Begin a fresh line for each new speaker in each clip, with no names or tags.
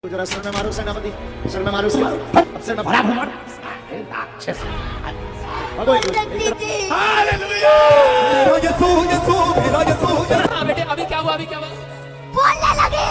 जरा सर में मारो सेनापति, सर में मारो इसके मारो, अब सर में भरा भरा राक्षस। भागो हालेलुया।
बेटे अभी क्या हुआ
बोलने लगे।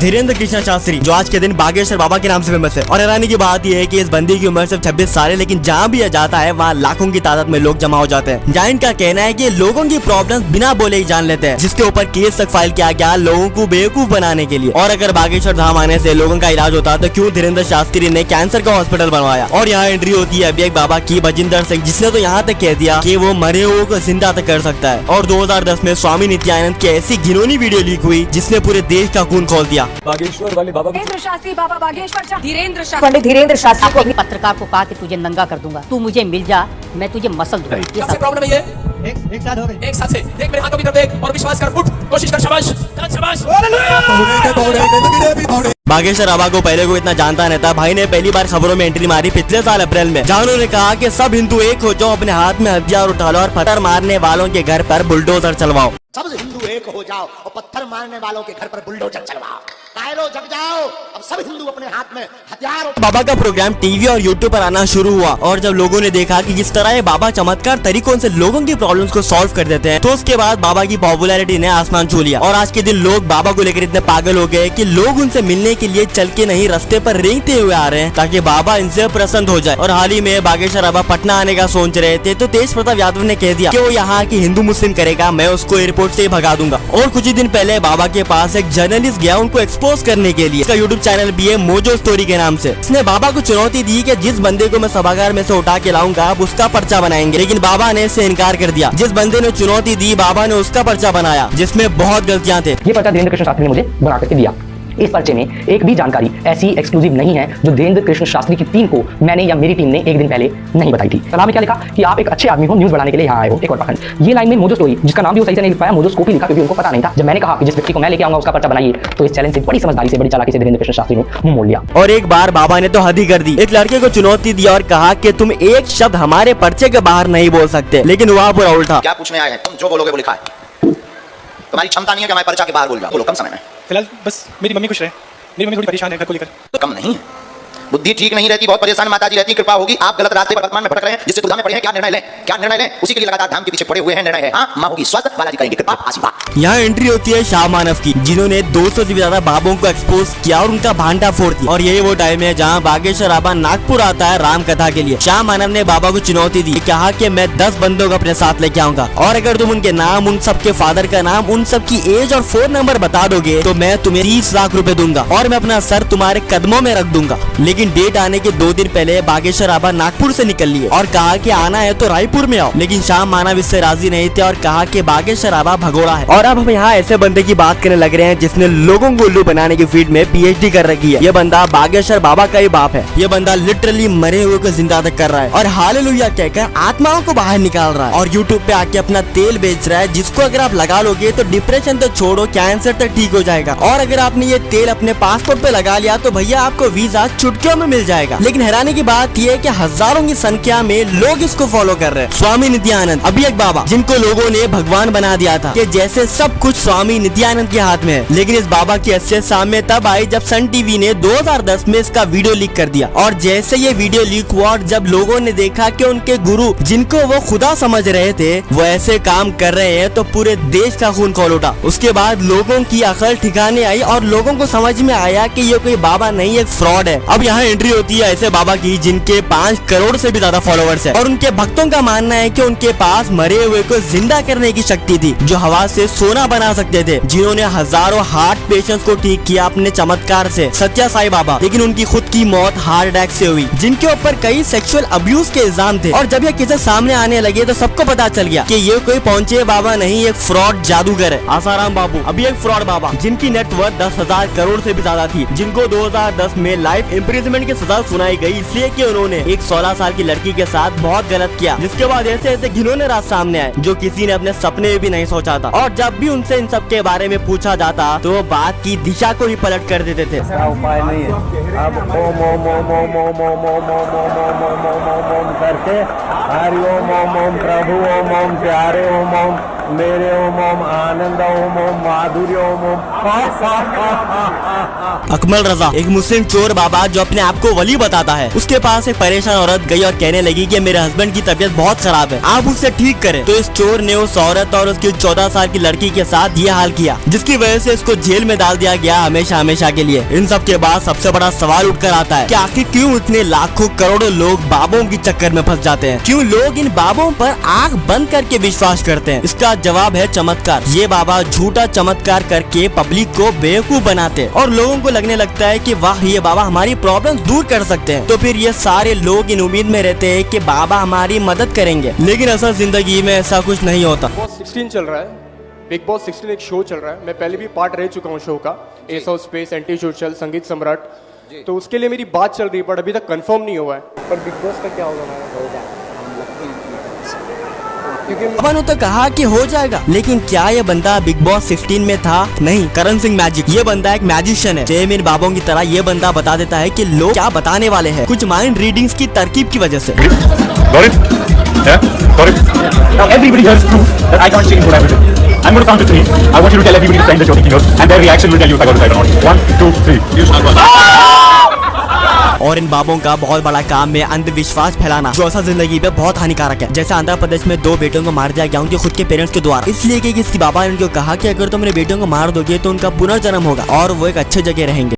धीरेन्द्र कृष्ण शास्त्री जो आज के दिन बागेश्वर बाबा के नाम से फेमस है। और हैरानी की बात यह है कि इस बंदी की उम्र सिर्फ 26 साल है, लेकिन जहाँ भी यह जाता है वहाँ लाखों की तादाद में लोग जमा हो जाते हैं। जहाँ इनका कहना है कि लोगों की प्रॉब्लम्स बिना बोले ही जान लेते हैं, जिसके ऊपर केस तक फाइल किया गया लोगों को बेवकूफ बनाने के लिए। और अगर बागेश्वर धाम आने से लोगों का इलाज होता तो क्यों धीरेन्द्र शास्त्री ने कैंसर का हॉस्पिटल बनवाया। और यहाँ एंट्री होती है अभी एक बाबा की भजिंदर सिंह, जिसने तो यहाँ तक कह दिया कि वो मरे हुए को जिंदा तक कर सकता है। और 2010 में स्वामी नित्यानंद की ऐसी घिनौनी वीडियो लीक हुई जिसने पूरे देश का खून खोल दिया।
बागेश्वर वाले बाबा
धीरेन्द्र शास्त्री बाबा बागेश्वर
धीरेन्द्र शास्त्री
पंडित धीरेन्द्र शास्त्री को
अपने पत्रकार को कहा कि तुझे नंगा कर दूंगा, तू मुझे मिल जा, मैं तुझे मसल दूंगा। ये
सबसे
सब
प्रॉब्लम है ये एक साथ हो गए, एक साथ से देख मेरे हाथों की तरफ देख और विश्वास कर, उठ कोशिश कर, शाबाश चल शाबाश।
बागेश्वर बाबा को पहले को इतना जानता नहीं था। भाई ने पहली बार खबरों में एंट्री मारी पिछले साल अप्रैल में, जहाँ उन्होंने कहा कि सब हिंदू एक हो जाओ, अपने हाथ में हथियार उठा लो और पत्थर मारने वालों के घर पर बुलडोजर चलवाओ।
सब हिंदू एक हो जाओ और पत्थर मारने वालों के घर पर बुलडोजर चलवाओ। कायरो जग जाओ, अब सब हिंदू अपने हाथ में हथियार।
बाबा का प्रोग्राम टीवी और यूट्यूब पर आना शुरू हुआ और जब लोगों ने देखा कि किस तरह ये बाबा चमत्कार तरीकों से लोगों की प्रॉब्लम्स को सॉल्व कर देते हैं, तो उसके बाद बाबा की पॉपुलैरिटी ने आसमान छू लिया। और आज के दिन लोग बाबा को लेकर इतने पागल हो गए कि लोग उनसे मिलने के लिए चल के नहीं रास्ते पर रेंगते हुए आ रहे हैं ताकि बाबा इनसे प्रसन्न हो जाए। और हाल ही में बागेश्वर बाबा पटना आने का सोच रहे थे, तो तेज प्रताप यादव ने कह दिया कि वो यहाँ की हिंदू मुस्लिम करेगा, मैं उसको एयरपोर्ट से भगा दूंगा। और कुछ ही दिन पहले बाबा के पास एक जर्नलिस्ट गया उनको एक्सपोज करने के लिए। इसका यूट्यूब चैनल भी है मोजो स्टोरी के नाम से। इसने बाबा को चुनौती दी कि जिस बंदे को मैं सभागार में से उठा के लाऊंगा आप उसका पर्चा बनाएंगे, लेकिन बाबा ने इससे इनकार कर दिया। जिस बंदे ने चुनौती दी बाबा ने उसका पर्चा बनाया जिसमें बहुत गलतियां थे।
ये पर्चा धीरेन्द्र कृष्ण शास्त्री ने मुझे बना करके दिया। इस पर्चे में एक भी जानकारी ऐसी एक्सक्लूसिव नहीं है जो धीरेन्द्र कृष्ण शास्त्री की टीम को मैंने या मेरी टीम ने एक दिन पहले नहीं बताई थी। सलाह में क्या लिखा कि आप एक अच्छे आदमी हो, न्यूज बनाने के लिए यहाँ आए हो। एक और पाखंड, ये लाइन में मोजो स्टोरी जिसका नाम भी वो सही से नहीं लिख पाया, मोजो स्कोप ही लिखा क्योंकि उनको पता नहीं था। जब मैंने कहा कि जिस व्यक्ति को मैं लेके आऊंगा उसका पर्चा बनाइए, तो इस चैलेंज से बड़ी समझदारी से बड़ी चालाकी से धीरेन्द्र कृष्ण शास्त्री ने मुंह मोड़ लिया।
और एक बार बाबा ने तो हद ही कर दी। एक लड़के को चुनौती दी और कहा कि तुम एक शब्द हमारे पर्चे के बाहर नहीं बोल सकते, लेकिन हुआ पूरा उल्टा।
क्या पूछने आए हैं? तुम जो बोलोगे वो लिखा है। तुम्हारी क्षमता नहीं है कि हमारे पर्चा के बाहर बोल जाओ। बोलो कम समय में।
फिलहाल बस मेरी मम्मी खुश रहे, मेरी मम्मी थोड़ी परेशान है घर को लेकर।
तो कम नहीं है, बुद्धि ठीक नहीं रहती, बहुत परेशान माताजी रहती, कृपा होगी। आप गलत रास्ते पर वर्तमान में भटक रहे हैं, जिससे दुविधा में पड़े हैं, क्या निर्णय लें, क्या निर्णय लें, उसी के लिए लगातार धाम के पीछे पड़े हुए हैं। निर्णय है हाँ, माँ होगी स्वस्थ, बालाजी करेंगे कृपा, आशीर्वाद।
यहाँ एंट्री होती है शाह मानव की, जिन्होंने 200 से ज्यादा बाबों को एक्सपोज किया और उनका भांडा फोड़ दिया। और यही वो टाइम है जहाँ बागेश्वर बाबा नागपुर आता है राम कथा के लिए। शाह मानव ने बाबा को चुनौती दी, कहा कि मैं 10 बंदों को अपने साथ लेके आऊंगा और अगर तुम उनके नाम, उन सबके फादर का नाम, उन सबकी एज और फोन नंबर बता दोगे तो मैं तुम्हें 30 लाख रुपए दूंगा और मैं अपना सर तुम्हारे कदमों में रख दूंगा। लेकिन डेट आने के 2 दिन पहले बागेश्वर बाबा नागपुर से निकल लिए और कहा कि आना है तो रायपुर में आओ, लेकिन शाह मानव इससे राजी नहीं थे और कहा कि बागेश्वर बाबा भगोड़ा है। और अब हम यहाँ ऐसे बंदे की बात करने लग रहे हैं जिसने लोगों को उल्लू बनाने की फील्ड में PhD कर रखी है। ये बंदा बागेश्वर बाबा का ही बाप है। ये बंदा लिटरली मरे हुए को जिंदा तक कर रहा है और हालेलुया कहकर आत्माओं को बाहर निकाल रहा है और यूट्यूब पे आके अपना तेल बेच रहा है, जिसको अगर आप लगा लोगे तो डिप्रेशन तो छोड़ो कैंसर तक ठीक हो जाएगा। और अगर आपने ये तेल अपने पासपोर्ट पे लगा लिया तो भैया आपको वीजा चुटकियों में मिल जाएगा। लेकिन हैरानी की बात यह है कि हजारों की संख्या में लोग इसको फॉलो कर रहे हैं। स्वामी नित्यानंद अभी एक बाबा जिनको लोगों ने भगवान बना दिया था कि जैसे सब कुछ स्वामी नित्यानंद के हाथ में है, लेकिन इस बाबा की असलियत सामने तब आई जब सन टीवी ने 2010 में इसका वीडियो लीक कर दिया। और जैसे ये वीडियो लीक हुआ और जब लोगों ने देखा कि उनके गुरु जिनको वो खुदा समझ रहे थे वो ऐसे काम कर रहे हैं, तो पूरे देश का खून खौल उठा। उसके बाद लोगों की अकल ठिकाने आई और लोगों को समझ में आया कि ये कोई बाबा नहीं, एक फ्रॉड है। अब यहाँ एंट्री होती है ऐसे बाबा की जिनके 5 करोड़ से भी ज्यादा फॉलोअर्स है और उनके भक्तों का मानना है कि उनके पास मरे हुए को जिंदा करने की शक्ति थी, जो हवा से सोना बना सकते थे, जिन्होंने हजारों हार्ट पेशेंट्स को ठीक किया अपने चमत्कार से, सच्चा साईं बाबा। लेकिन उनकी खुद की मौत हार्ट अटैक से हुई, जिनके ऊपर कई सेक्सुअल अब्यूज के इल्जाम थे। और जब ये केसेस सामने आने लगे तो सबको पता चल गया कि ये कोई पहुंचे बाबा नहीं, एक फ्रॉड जादूगर है। आसाराम बाबू अभी एक फ्रॉड बाबा जिनकी नेटवर्थ 10,000 करोड़ से भी ज्यादा थी, जिनको 2010 में लाइफ इम्प्रिजनमेंट की सजा सुनाई गई इसलिए कि उन्होंने एक 16 साल की लड़की के साथ बहुत गलत किया, जिसके बाद ऐसे ऐसे घिनौने राज सामने आए जो किसी ने अपने सपने में भी नहीं सोचा था। और जब भी उनसे इन सब के बारे में पूछा जाता तो वो बात की दिशा को ही पलट कर देते थे।
उपाय नहीं है, अब ओम ओम ओम ओम ओम ओम ओम ओम ओम ओम ओम ओम ओम ओम करके हरि ओम ओम ओम प्रभु ओम ओम प्यारे ओम ओम मेरे ओम ओम आनंद ओम ओम माधुर्य ओम ओम
अकमल रजा, एक मुस्लिम चोर बाबा जो अपने आप को वली बताता है, उसके पास एक परेशान औरत गई और कहने लगी कि मेरे हस्बैंड की तबीयत बहुत खराब है, आप उससे ठीक करें। तो इस चोर ने उस औरत और उसकी 14 साल की लड़की के साथ ये हाल किया, जिसकी वजह से इसको जेल में डाल दिया गया हमेशा हमेशा के लिए। इन सब के बाद सबसे बड़ा सवाल उठकर आता है कि आखिर क्यों इतने लाखों करोड़ों लोग बाबों की चक्कर में फंस जाते हैं, क्यों लोग इन बाबों पर आंख बंद करके विश्वास करते हैं। इसका जवाब है चमत्कार। ये बाबा झूठा चमत्कार करके पब्लिक को बेवकूफ बनाते हैं और लोगों को लगने लगता है कि वाह ये बाबा हमारी प्रॉब्लम दूर कर सकते हैं। तो फिर ये सारे लोग इन उम्मीद में रहते हैं कि बाबा हमारी मदद करेंगे, लेकिन असल जिंदगी में ऐसा कुछ नहीं होता।
बिग बॉस 16 चल रहा है, बिग बॉस 16 एक शो चल रहा है, मैं पहले भी पार्ट रह चुका हूँ शो का, S of space, anti social, संगीत सम्राट, तो उसके लिए मेरी बात चल रही है बट अभी तक कंफर्म नहीं हुआ है। पर बिग बॉस का क्या होगा?
ने तो कहा कि हो जाएगा, लेकिन क्या ये बंदा बिग बॉस 16 में था? नहीं। करण सिंह मैजिक, ये बंदा एक मैजिशियन है। सेम इन बाबों की तरह ये बंदा बता देता है कि लोग क्या बताने वाले हैं, कुछ माइंड रीडिंग्स की तरकीब की वजह से।
Now everybody has proof that I can't change what I've written. I'm going to count to 3. I want you to tell everybody to sign the joking notes, and their reaction will tell you if I got it right or not. 1, 2, 3.
और इन बाबों का बहुत बड़ा काम है अंधविश्वास फैलाना, जो ऐसा जिंदगी पे बहुत हानिकारक है। जैसे आंध्र प्रदेश में 2 बेटों को मार दिया गया उनके खुद के पेरेंट्स के द्वारा, इसलिए कि किसी बाबा ने उनको कहा कि अगर तुम मेरे बेटों को मार दोगे तो उनका पुनर्जन्म होगा और वो एक अच्छे जगह रहेंगे।